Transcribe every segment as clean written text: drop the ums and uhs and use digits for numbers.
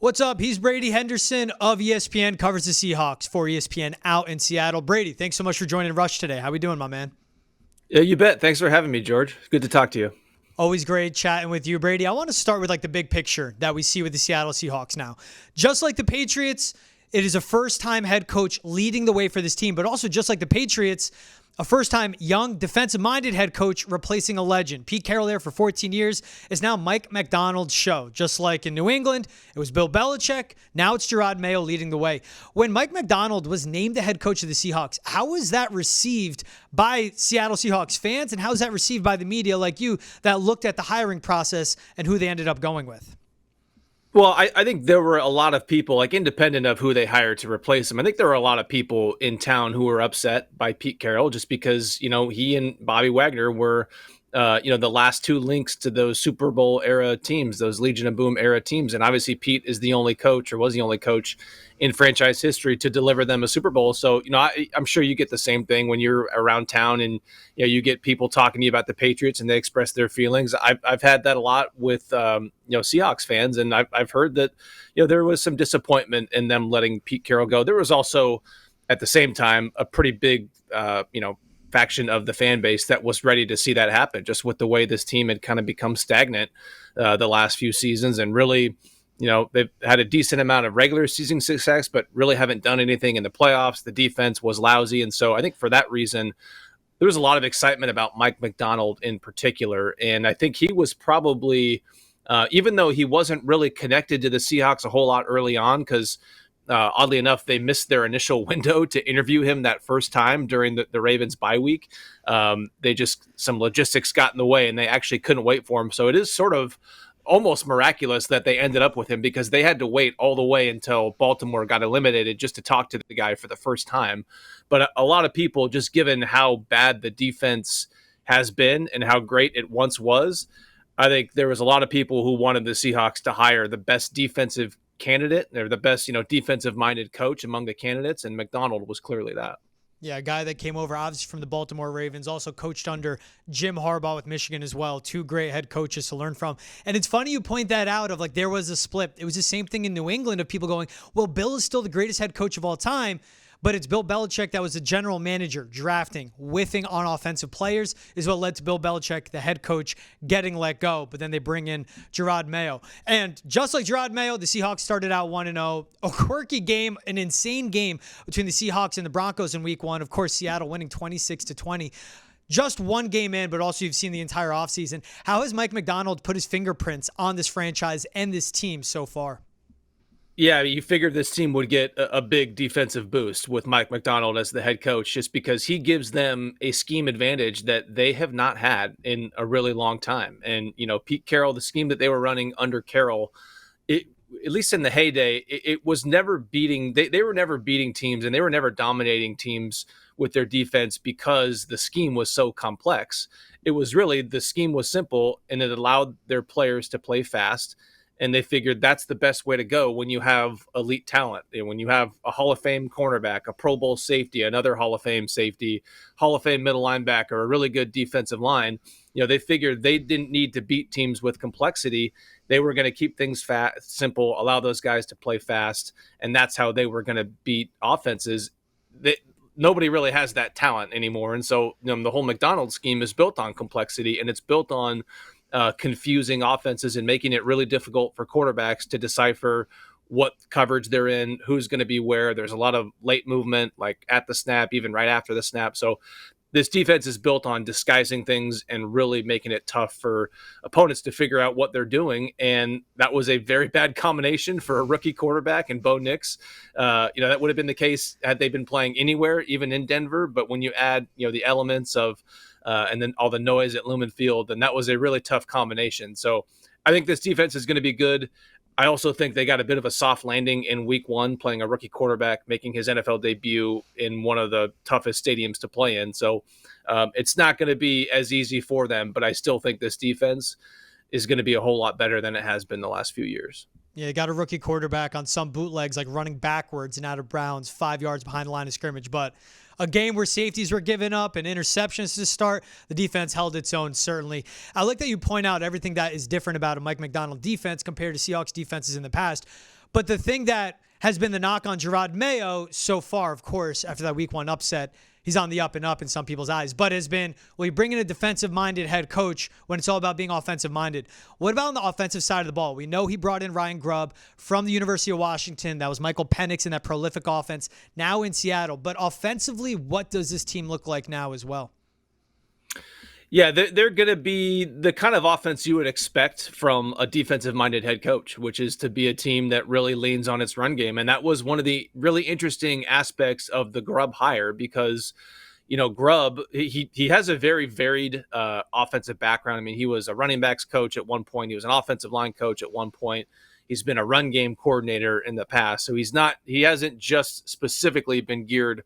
What's up? He's Brady Henderson of ESPN, covers the Seahawks for ESPN out in Seattle. Brady, thanks so much for joining Rush today. How we doing, my man? Yeah, you bet. Thanks for having me, George. Good to talk to you. Always great chatting with you, Brady. I want to start with the big picture that we see with the Seattle Seahawks now. Just like the Patriots, it is a first-time head coach leading the way for this team, but also just like the Patriots, a first-time young defensive-minded head coach replacing a legend. Pete Carroll there for 14 years is now Mike MacDonald's show. Just like in New England, it was Bill Belichick. Now it's Gerard Mayo leading the way. When Mike MacDonald was named the head coach of the Seahawks, how was that received by Seattle Seahawks fans, and how was that received by the media like you that looked at the hiring process and who they ended up going with? Well, I think there were a lot of people, like independent of who they hired to replace him. I think there were a lot of people in town who were upset by Pete Carroll just because, he and Bobby Wagner were, the last two links to those Super Bowl era teams, those Legion of Boom era teams. And obviously Pete is the only coach, or was the only coach in franchise history to deliver them a Super Bowl. So, I'm sure you get the same thing when you're around town and, you get people talking to you about the Patriots and they express their feelings. I've had that a lot with, Seahawks fans. And I've heard that, there was some disappointment in them letting Pete Carroll go. There was also at the same time a pretty big, faction of the fan base that was ready to see that happen, just with the way this team had kind of become stagnant the last few seasons. And really, they've had a decent amount of regular season success, but really haven't done anything in the playoffs. The defense was lousy. And so I think for that reason, there was a lot of excitement about Mike MacDonald in particular. And I think he was probably, even though he wasn't really connected to the Seahawks a whole lot early on, because oddly enough, they missed their initial window to interview him that first time during the Ravens bye week. Some logistics got in the way and they actually couldn't wait for him. So it is sort of almost miraculous that they ended up with him, because they had to wait all the way until Baltimore got eliminated just to talk to the guy for the first time. But a lot of people, just given how bad the defense has been and how great it once was, I think there was a lot of people who wanted the Seahawks to hire the best defensive candidate. They're the best, defensive-minded coach among the candidates, and MacDonald was clearly that. Yeah, a guy that came over obviously from the Baltimore Ravens, also coached under Jim Harbaugh with Michigan as well. Two great head coaches to learn from. And it's funny you point that out of there was a split. It was the same thing in New England of people going, well, Bill is still the greatest head coach of all time, but it's Bill Belichick that was the general manager, drafting, whiffing on offensive players is what led to Bill Belichick, the head coach, getting let go. But then they bring in Gerard Mayo. And just like Gerard Mayo, the Seahawks started out 1-0. A quirky game, an insane game between the Seahawks and the Broncos in week one. Of course, Seattle winning 26-20. Just one game in, but also you've seen the entire offseason. How has Mike MacDonald put his fingerprints on this franchise and this team so far? Yeah, you figured this team would get a big defensive boost with Mike MacDonald as the head coach, just because he gives them a scheme advantage that they have not had in a really long time. And, Pete Carroll, the scheme that they were running under Carroll, at least in the heyday, it was never beating. They were never beating teams, and they were never dominating teams with their defense because the scheme was so complex. It was really, the scheme was simple, and it allowed their players to play fast. And they figured that's the best way to go when you have elite talent. When you have a Hall of Fame cornerback, a Pro Bowl safety, another Hall of Fame safety, Hall of Fame middle linebacker, a really good defensive line. They figured they didn't need to beat teams with complexity. They were going to keep things simple, allow those guys to play fast, and that's how they were going to beat offenses. Nobody really has that talent anymore. And so the whole MacDonald scheme is built on complexity, and it's built on confusing offenses and making it really difficult for quarterbacks to decipher what coverage they're in, who's going to be where. There's a lot of late movement, like at the snap, even right after the snap. So this defense is built on disguising things and really making it tough for opponents to figure out what they're doing. And that was a very bad combination for a rookie quarterback and Bo Nix. That would have been the case had they been playing anywhere, even in Denver. But when you add, the elements of and then all the noise at Lumen Field, and that was a really tough combination. So I think this defense is going to be good. I also think they got a bit of a soft landing in week one, playing a rookie quarterback, making his NFL debut in one of the toughest stadiums to play in. So it's not going to be as easy for them, but I still think this defense is going to be a whole lot better than it has been the last few years. Yeah, got a rookie quarterback on some bootlegs, running backwards and out of bounds, 5 yards behind the line of scrimmage. But a game where safeties were given up and interceptions to start, the defense held its own, certainly. I like that you point out everything that is different about a Mike MacDonald defense compared to Seahawks defenses in the past. But the thing that has been the knock on Gerard Mayo so far, of course, after that week 1 upset, he's on the up and up in some people's eyes, but has been, well, you bring in a defensive-minded head coach when it's all about being offensive-minded. What about on the offensive side of the ball? We know he brought in Ryan Grubb from the University of Washington. That was Michael Penix in that prolific offense, now in Seattle. But offensively, what does this team look like now as well? Yeah, they're going to be the kind of offense you would expect from a defensive-minded head coach, which is to be a team that really leans on its run game. And that was one of the really interesting aspects of the Grubb hire because, Grubb, he has a very varied offensive background. I mean, he was a running backs coach at one point. He was an offensive line coach at one point. He's been a run game coordinator in the past. So he hasn't just specifically been geared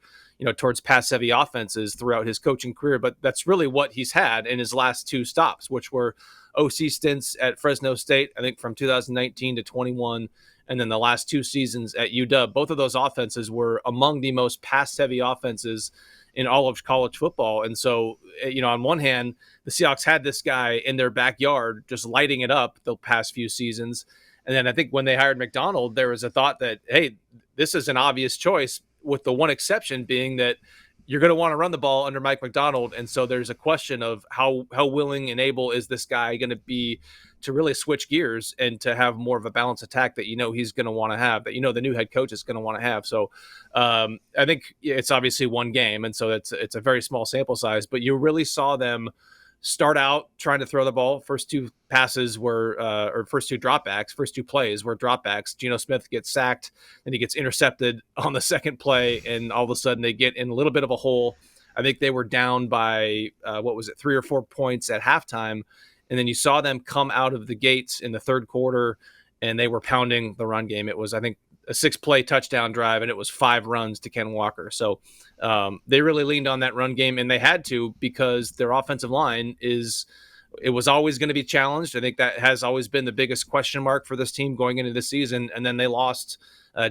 towards pass-heavy offenses throughout his coaching career, but that's really what he's had in his last 2 stops, which were OC stints at Fresno State, I think from 2019 to 21, and then the last 2 seasons at UW. Both of those offenses were among the most pass-heavy offenses in all of college football. And so, on one hand, the Seahawks had this guy in their backyard just lighting it up the past few seasons. And then I think when they hired MacDonald, there was a thought that, hey, this is an obvious choice, with the one exception being that you're going to want to run the ball under Mike MacDonald. And so there's a question of how willing and able is this guy going to be to really switch gears and to have more of a balanced attack that he's going to want to have, that the new head coach is going to want to have. So I think it's obviously one game, and so it's a very small sample size, but you really saw them start out trying to throw the ball. First 2 passes were, or first 2 dropbacks, first 2 plays were dropbacks. Geno Smith gets sacked, and he gets intercepted on the second play, and all of a sudden they get in a little bit of a hole. I think they were down by, 3 or 4 points at halftime, and then you saw them come out of the gates in the third quarter, and they were pounding the run game. It was, I think, a 6-play touchdown drive, and it was 5 runs to Ken Walker. So they really leaned on that run game, and they had to because their offensive line it was always going to be challenged. I think that has always been the biggest question mark for this team going into this season. And then they lost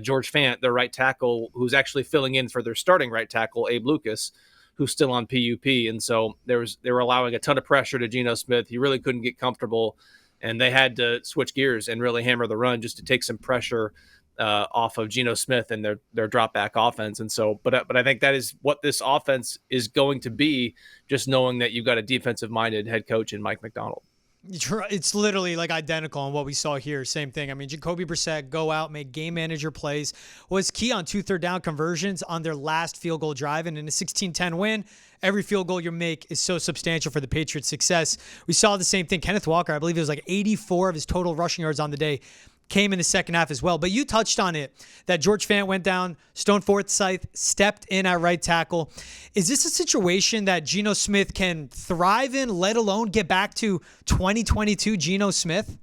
George Fant, their right tackle, who's actually filling in for their starting right tackle, Abe Lucas, who's still on PUP. And so they were allowing a ton of pressure to Geno Smith. He really couldn't get comfortable, and they had to switch gears and really hammer the run just to take some pressure off of Geno Smith and their drop back offense. And so, but I think that is what this offense is going to be, just knowing that you've got a defensive minded head coach in Mike MacDonald. It's literally like identical on what we saw here. Same thing. I mean, Jacoby Brissett go out, make game manager plays, was key on 2 third-down conversions on their last field goal drive. And in a 16-10 win, every field goal you make is so substantial for the Patriots' success. We saw the same thing. Kenneth Walker, I believe it was like 84 of his total rushing yards on the day, came in the second half as well. But you touched on it, that George Fant went down, Stone Forsythe stepped in at right tackle. Is this a situation that Geno Smith can thrive in, let alone get back to 2022 Geno Smith?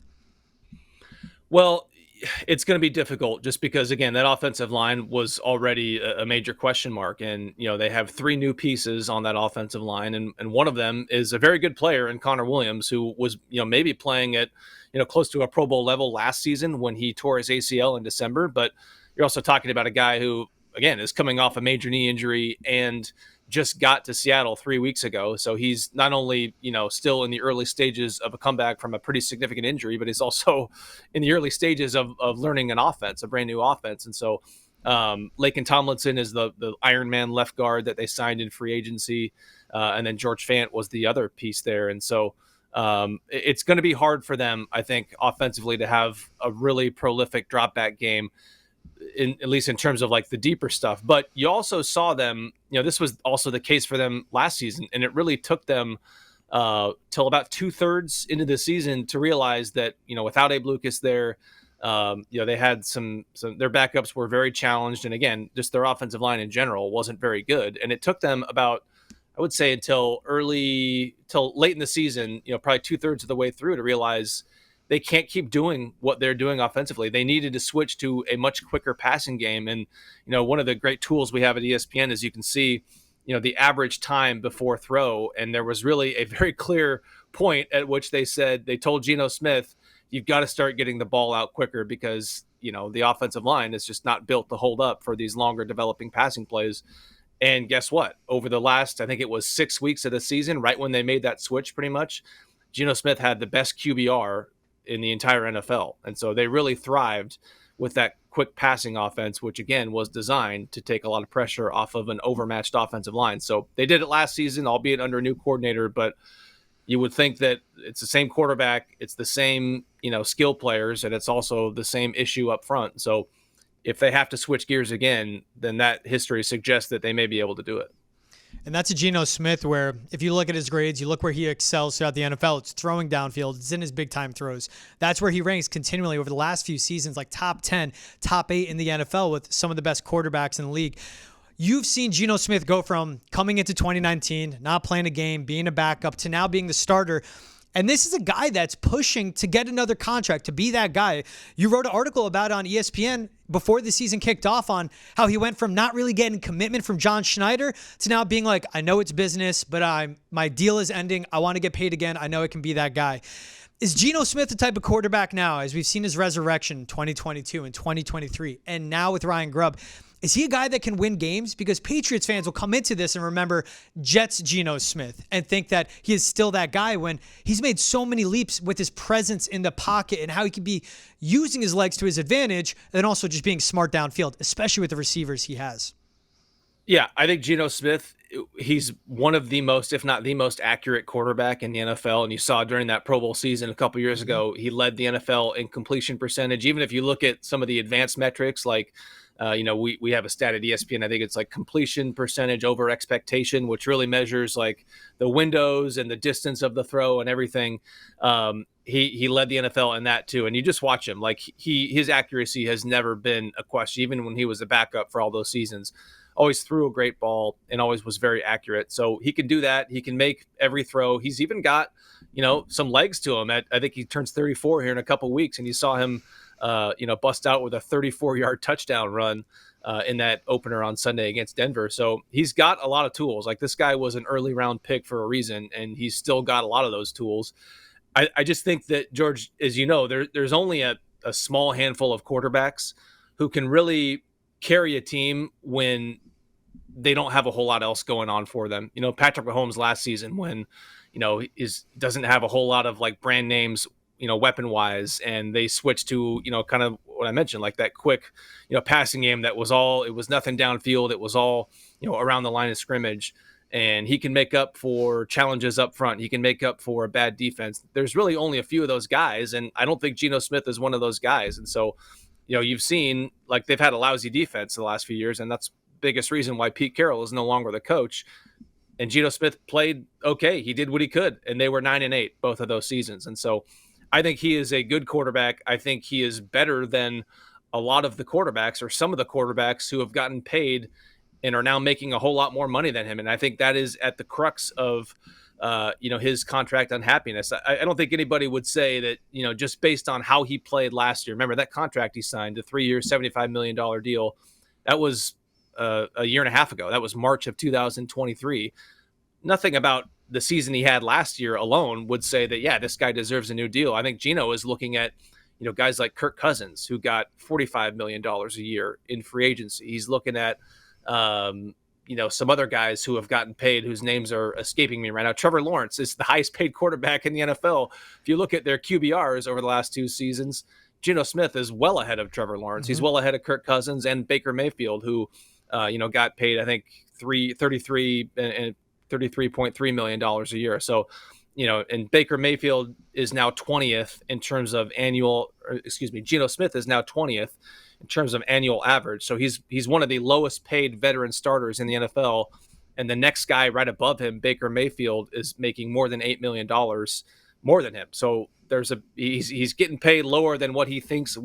Well, it's going to be difficult just because, again, that offensive line was already a major question mark. And, they have 3 new pieces on that offensive line. And one of them is a very good player in Connor Williams, who was, maybe playing at, close to a Pro Bowl level last season when he tore his ACL in December. But you're also talking about a guy who, again, is coming off a major knee injury and just got to Seattle 3 weeks ago. So he's not only, still in the early stages of a comeback from a pretty significant injury, but he's also in the early stages of learning an offense, a brand new offense. And so Laken Tomlinson is the Iron Man left guard that they signed in free agency. And then George Fant was the other piece there. And so it's going to be hard for them, I think, offensively to have a really prolific drop back game, at least in terms of like the deeper stuff. But you also saw them, this was also the case for them last season. And it really took them till about 2/3 into the season to realize that, without Abe Lucas there, they had some their backups were very challenged. And again, just their offensive line in general wasn't very good. And it took them about, I would say, till late in the season, probably 2/3 of the way through, to realize they can't keep doing what they're doing offensively. They needed to switch to a much quicker passing game. And, one of the great tools we have at ESPN is you can see, the average time before throw. And there was really a very clear point at which they told Geno Smith, you've got to start getting the ball out quicker because, the offensive line is just not built to hold up for these longer developing passing plays. And guess what? Over the last, I think it was 6 weeks of the season, right when they made that switch pretty much, Geno Smith had the best QBR in the entire NFL. And so they really thrived with that quick passing offense, which again was designed to take a lot of pressure off of an overmatched offensive line. So they did it last season, albeit under a new coordinator, but you would think that it's the same quarterback, it's the same, skill players, and it's also the same issue up front. So if they have to switch gears again, then that history suggests that they may be able to do it. And that's a Geno Smith where if you look at his grades, you look where he excels throughout the NFL, it's throwing downfield, it's in his big time throws. That's where he ranks continually over the last few seasons, like top 10, top 8 in the NFL with some of the best quarterbacks in the league. You've seen Geno Smith go from coming into 2019, not playing a game, being a backup, to now being the starter. And this is a guy that's pushing to get another contract, to be that guy. You wrote an article about it on ESPN before the season kicked off on how he went from not really getting commitment from John Schneider to now being like, I know it's business, but my deal is ending. I want to get paid again. I know it can be that guy. Is Geno Smith the type of quarterback now, as we've seen his resurrection in 2022 and 2023, and now with Ryan Grubb? Is he a guy that can win games? Because Patriots fans will come into this and remember Jets Geno Smith and think that he is still that guy when he's made so many leaps with his presence in the pocket and how he can be using his legs to his advantage and also just being smart downfield, especially with the receivers he has. Yeah, I think Geno Smith, he's one of the most, if not the most accurate quarterback in the NFL. And you saw during that Pro Bowl season a couple years ago, he led the NFL in completion percentage. Even if you look at some of the advanced metrics, like, we have a stat at ESPN. I think it's like completion percentage over expectation, which really measures like the windows and the distance of the throw and everything. He led the NFL in that too. And you just watch him, like his accuracy has never been a question, even when he was a backup for all those seasons. Always threw a great ball and always was very accurate. So he can do that. He can make every throw. He's even got, some legs to him. I think he turns 34 here in a couple weeks, and you saw him bust out with a 34-yard touchdown run in that opener on Sunday against Denver. So he's got a lot of tools. Like, this guy was an early round pick for a reason, and he's still got a lot of those tools. I just think that, George, as you know, there's only a small handful of quarterbacks who can really carry a team when they don't have a whole lot else going on for them. Patrick Mahomes last season, when, doesn't have a whole lot of like brand names, weapon wise, and they switched to, kind of what I mentioned, like that quick, passing game it was nothing downfield. It was all, around the line of scrimmage, and he can make up for challenges up front. He can make up for a bad defense. There's really only a few of those guys, and I don't think Geno Smith is one of those guys. And so, you've seen like they've had a lousy defense the last few years, and that's the biggest reason why Pete Carroll is no longer the coach. And Geno Smith played okay. He did what he could, and they were 9-8 both of those seasons. And so I think he is a good quarterback. I think he is better than a lot of the quarterbacks, or some of the quarterbacks who have gotten paid and are now making a whole lot more money than him. And I think that is at the crux of, his contract unhappiness. I don't think anybody would say that, just based on how he played last year. Remember that contract he signed, a 3-year, $75 million deal. That was a year and a half ago. That was March of 2023. Nothing about the season he had last year alone would say that, yeah, this guy deserves a new deal. I think Geno is looking at, guys like Kirk Cousins, who got $45 million a year in free agency. He's looking at, some other guys who have gotten paid, whose names are escaping me right now. Trevor Lawrence is the highest paid quarterback in the NFL. If you look at their QBRs over the last 2 seasons, Geno Smith is well ahead of Trevor Lawrence. Mm-hmm. He's well ahead of Kirk Cousins and Baker Mayfield, who, got paid, I think, $33.3 million a year. So, and Baker Mayfield is now 20th in terms of Geno Smith is now 20th in terms of annual average. So he's one of the lowest paid veteran starters in the NFL. And the next guy right above him, Baker Mayfield, is making more than $8 million more than him. So he's getting paid lower than where he thinks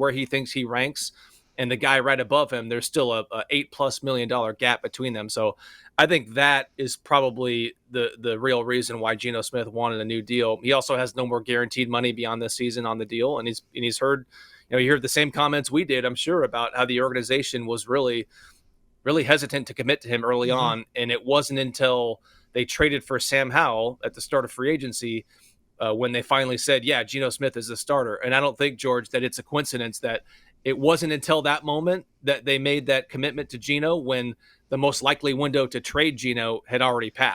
he ranks. And the guy right above him, there's still a $8+ million gap between them. So I think that is probably the real reason why Geno Smith wanted a new deal. He also has no more guaranteed money beyond this season on the deal. And he's heard, you heard the same comments we did, I'm sure, about how the organization was really, really hesitant to commit to him early mm-hmm. on. And it wasn't until they traded for Sam Howell at the start of free agency when they finally said, yeah, Geno Smith is the starter. And I don't think, George, that it's a coincidence that it wasn't until that moment that they made that commitment to Geno, when the most likely window to trade Geno had already passed.